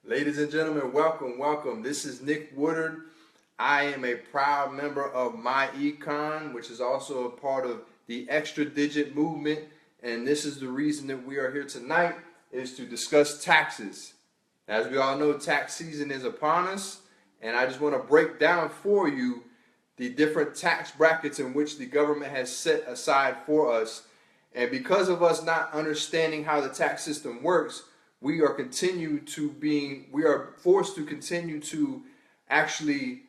Ladies and gentlemen, welcome. This is Nick Woodard. I am a proud member of MyEcon, which is also a part of the Extra Digit movement. And this is the reason that we are here tonight, is to discuss taxes. As we all know, tax season is upon us. And I just want to break down for you the different tax brackets in which the government has set aside for us. And because of us not understanding how the tax system works, we are forced to continue to actually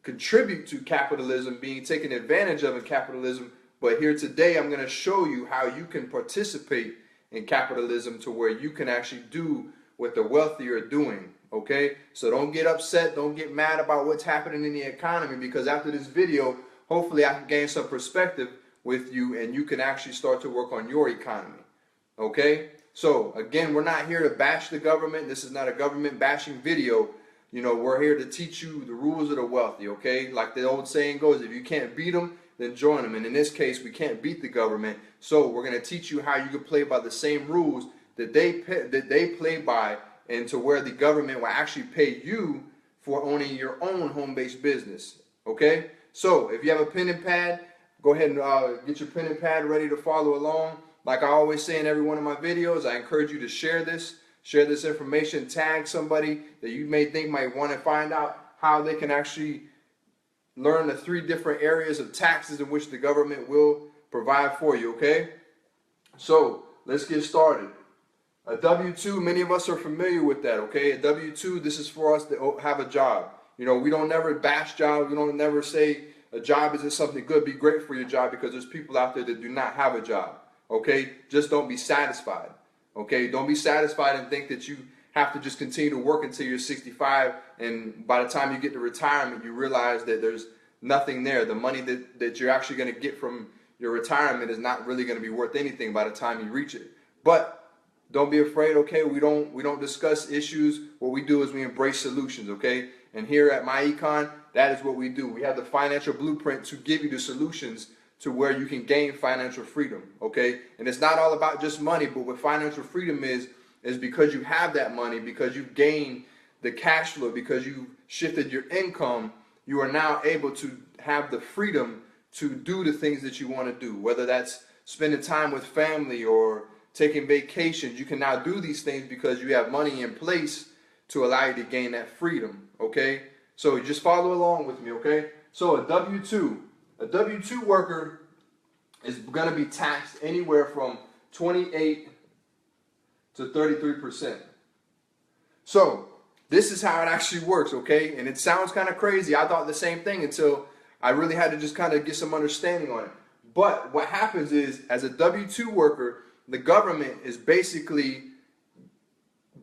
contribute to capitalism, being taken advantage of in capitalism. But here today, I'm going to show you how you can participate in capitalism to where you can actually do what the wealthy are doing. Okay, so don't get upset, don't get mad about what's happening in the economy, because after this video, hopefully I can gain some perspective with you and you can actually start to work on your economy. Okay, so again, we're not here to bash the government. This is not a government bashing video. We're here to teach you the rules of the wealthy. Okay, like the old saying goes, if you can't beat them, then join them. And in this case, we can't beat the government, so we're going to teach you how you can play by the same rules that they play by, and to where the government will actually pay you for owning your own home-based business. Okay, so if you have a pen and pad, go ahead and get your pen and pad ready to follow along. Like I always say in every one of my videos, I encourage you to share this information, tag somebody that you may think might want to find out how they can actually learn the 3 different areas of taxes in which the government will provide for you. Okay, so let's get started. A W-2, many of us are familiar with that. Okay, a W-2, this is for us to have a job. We don't never bash jobs. We don't never say a job isn't something good. Be great for your job, because there's people out there that do not have a job. Okay, just don't be satisfied. Okay, don't be satisfied and think that you have to just continue to work until you're 65, and by the time you get to retirement, you realize that there's nothing there. The money that you're actually going to get from your retirement is not really going to be worth anything by the time you reach it. But don't be afraid. Okay, we don't discuss issues. What we do is we embrace solutions. Okay, and here at MyEcon, that is what we do. We have the financial blueprint to give you the solutions to where you can gain financial freedom. Okay, and it's not all about just money, but what financial freedom is because you have that money, because you've gained the cash flow, because you've shifted your income, you are now able to have the freedom to do the things that you want to do, whether that's spending time with family or taking vacations. You can now do these things because you have money in place to allow you to gain that freedom. Okay, so just follow along with me. Okay, so a W-2 worker is going to be taxed anywhere from 28 to 33%. So this is how it actually works. Okay, and it sounds kind of crazy. I thought the same thing until I really had to just kind of get some understanding on it. But what happens is, as a W-2 worker, the government is basically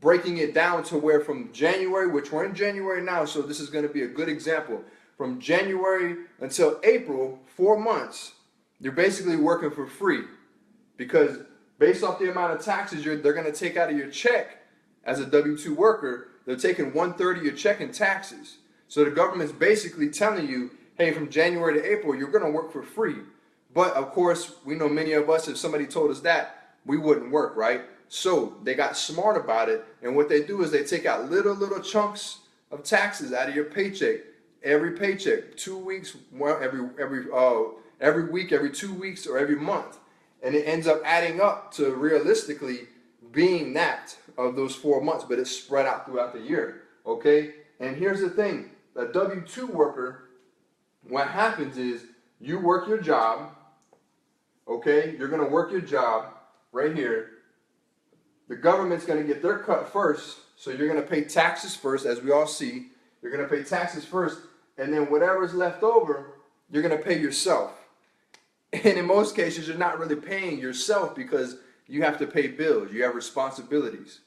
breaking it down to where from January, which we're in January now, so this is going to be a good example. From January until April, 4 months, you're basically working for free, because based off the amount of taxes they're going to take out of your check as a W-2 worker, they're taking 1/3 of your check in taxes. So the government's basically telling you, hey, from January to April, you're going to work for free. But of course, we know many of us, if somebody told us that, we wouldn't work, right? So they got smart about it, and what they do is they take out little chunks of taxes out of your paycheck. Every paycheck, 2 weeks, every week, every 2 weeks, or every month, and it ends up adding up to realistically being that of those 4 months, but it's spread out throughout the year. Okay, and here's the thing: a W-2 worker, what happens is you work your job. Okay, you're gonna work your job right here. The government's going to get their cut first, so you're going to pay taxes first, as we all see. You're going to pay taxes first, and then whatever's left over, you're going to pay yourself. And in most cases, you're not really paying yourself, because you have to pay bills. You have responsibilities.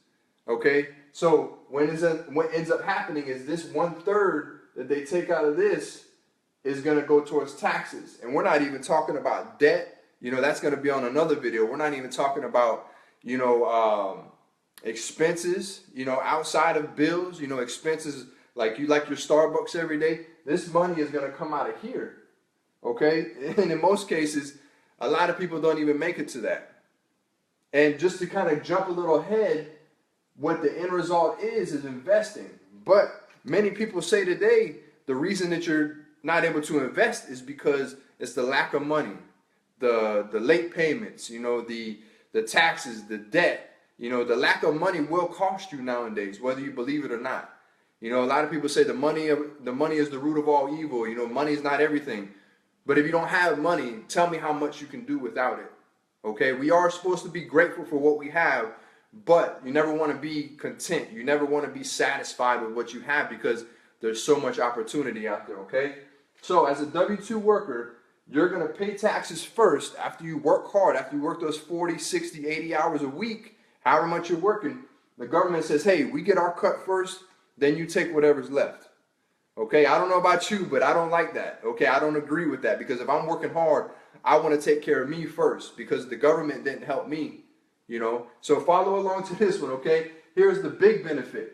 Okay? So what ends up happening is this 1/3 that they take out of this is going to go towards taxes. And we're not even talking about debt. That's going to be on another video. We're not even talking about, expenses, outside of bills, expenses like your Starbucks every day. This money is going to come out of here. Okay? And in most cases, a lot of people don't even make it to that. And just to kind of jump a little ahead, what the end result is investing. But many people say today the reason that you're not able to invest is because it's the lack of money, the late payments, the taxes, the debt. The lack of money will cost you nowadays, whether you believe it or not. A lot of people say the money is the root of all evil. Money is not everything. But if you don't have money, tell me how much you can do without it. Okay, we are supposed to be grateful for what we have, but you never want to be content. You never want to be satisfied with what you have because there's so much opportunity out there, okay? So as a W-2 worker, you're going to pay taxes first after you work hard, after you work those 40, 60, 80 hours a week, however much you're working. The government says, hey, we get our cut first, then you take whatever's left. Okay, I don't know about you, but I don't like that. Okay, I don't agree with that because if I'm working hard, I want to take care of me first because the government didn't help me, So follow along to this one, okay? Here's the big benefit.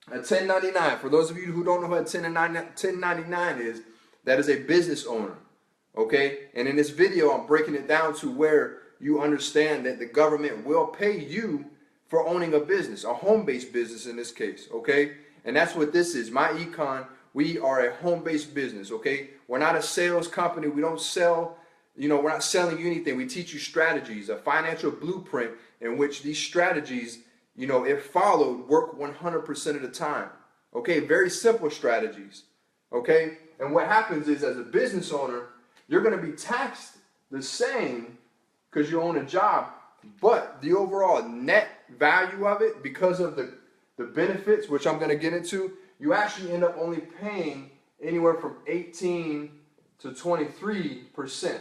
A 1099, for those of you who don't know what a 1099 is, that is a business owner, okay? And in this video, I'm breaking it down to where you understand that the government will pay you for owning a business, a home-based business in this case, okay? And that's what this is. My Econ, we are a home-based business, okay? We're not a sales company. We don't sell, we're not selling you anything. We teach you strategies, a financial blueprint in which these strategies, if followed, work 100% of the time, okay? Very simple strategies, okay? And what happens is as a business owner, you're going to be taxed the same because you own a job, but the overall net value of it, because of the benefits, which I'm going to get into, you actually end up only paying anywhere from 18 to 23%.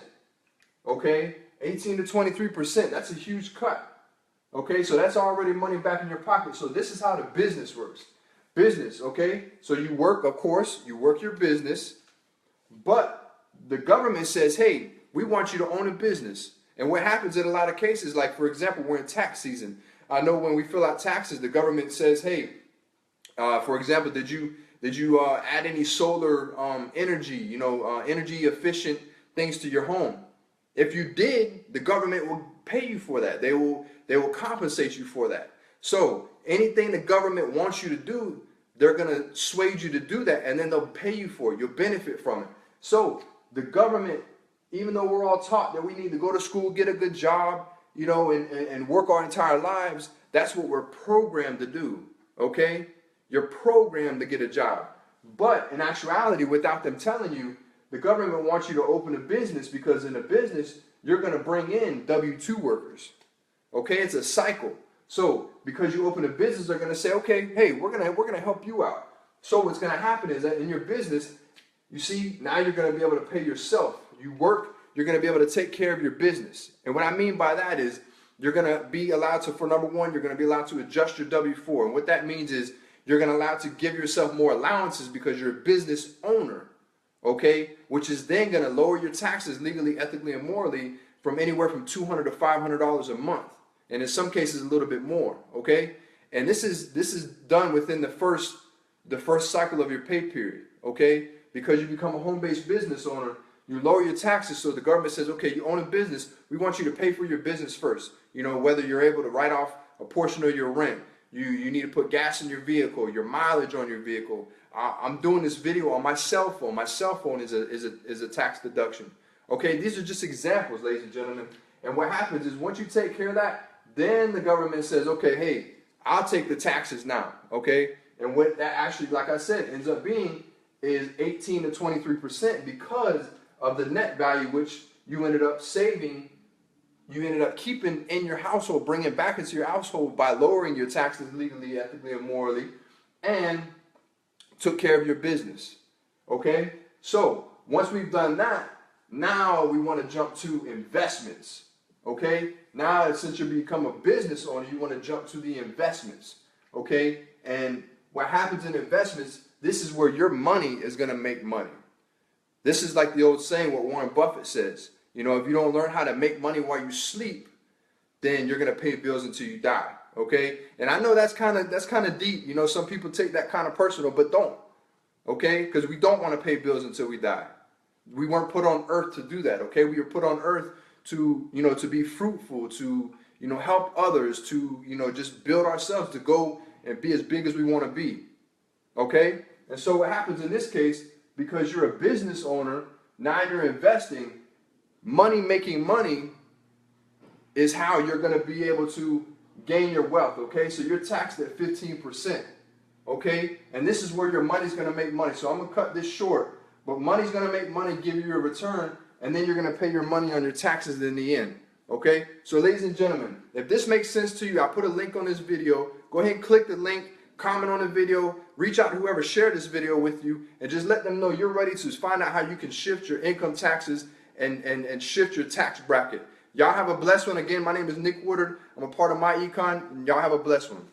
Okay? 18 to 23%. That's a huge cut. Okay? So that's already money back in your pocket. So this is how the business works. Business, okay? So you work, of course, you work your business, but the government says, hey, we want you to own a business. And what happens in a lot of cases, like for example, we're in tax season. I know when we fill out taxes, the government says, hey, for example, did you add any solar energy, energy efficient things to your home? If you did, the government will pay you for that. They will compensate you for that. So anything the government wants you to do, they're going to sway you to do that, and then they'll pay you for it. You'll benefit from it. So the government, even though we're all taught that we need to go to school, get a good job, and work our entire lives, that's what we're programmed to do, okay? You're programmed to get a job. But in actuality, without them telling you, the government wants you to open a business because in a business, you're going to bring in W-2 workers, okay? It's a cycle. So because you open a business, they're going to say, okay, hey, we're going to help you out. So what's going to happen is that in your business, you see, now you're going to be able to pay yourself. You work, you're going to be able to take care of your business. And what I mean by that is you're going to be allowed to, for number one, you're going to be allowed to adjust your W-4. And what that means is you're going to allow to give yourself more allowances because you're a business owner, okay? Which is then going to lower your taxes legally, ethically, and morally from anywhere from $200 to $500 a month. And in some cases, a little bit more, okay? And this is done within the first cycle of your pay period, okay? Because you become a home-based business owner, you lower your taxes, so the government says, okay, you own a business, we want you to pay for your business first. Whether you're able to write off a portion of your rent, you need to put gas in your vehicle, your mileage on your vehicle. I'm doing this video on my cell phone. My cell phone is a tax deduction. Okay, these are just examples, ladies and gentlemen. And what happens is once you take care of that, then the government says, okay, hey, I'll take the taxes now, okay? And what that actually, like I said, ends up being is 18 to 23% because of the net value which you ended up saving, you ended up keeping in your household, bringing back into your household by lowering your taxes legally, ethically, and morally, and took care of your business, okay? So once we've done that, now we want to jump to investments, okay? Now, since you become a business owner, you want to jump to the investments, okay? And what happens in investments, this is where your money is going to make money. This is like the old saying, what Warren Buffett says. If you don't learn how to make money while you sleep, then you're going to pay bills until you die, okay? And I know that's kind of deep. Some people take that kind of personal, but don't, okay? Because we don't want to pay bills until we die. We weren't put on earth to do that, okay? We were put on earth to, to be fruitful, to, help others, to, just build ourselves to go and be as big as we want to be. Okay? And so what happens in this case, because you're a business owner, now you're investing, making money is how you're going to be able to gain your wealth. Okay? So you're taxed at 15%. Okay? And this is where your money's going to make money. So I'm going to cut this short. But money's going to make money, give you a return, and then you're going to pay your money on your taxes in the end. Okay? So ladies and gentlemen, if this makes sense to you, I put a link on this video. Go ahead and click the link, comment on the video, reach out to whoever shared this video with you, and just let them know you're ready to find out how you can shift your income taxes and shift your tax bracket. Y'all have a blessed one. Again, my name is Nick Woodard. I'm a part of My Econ, and y'all have a blessed one.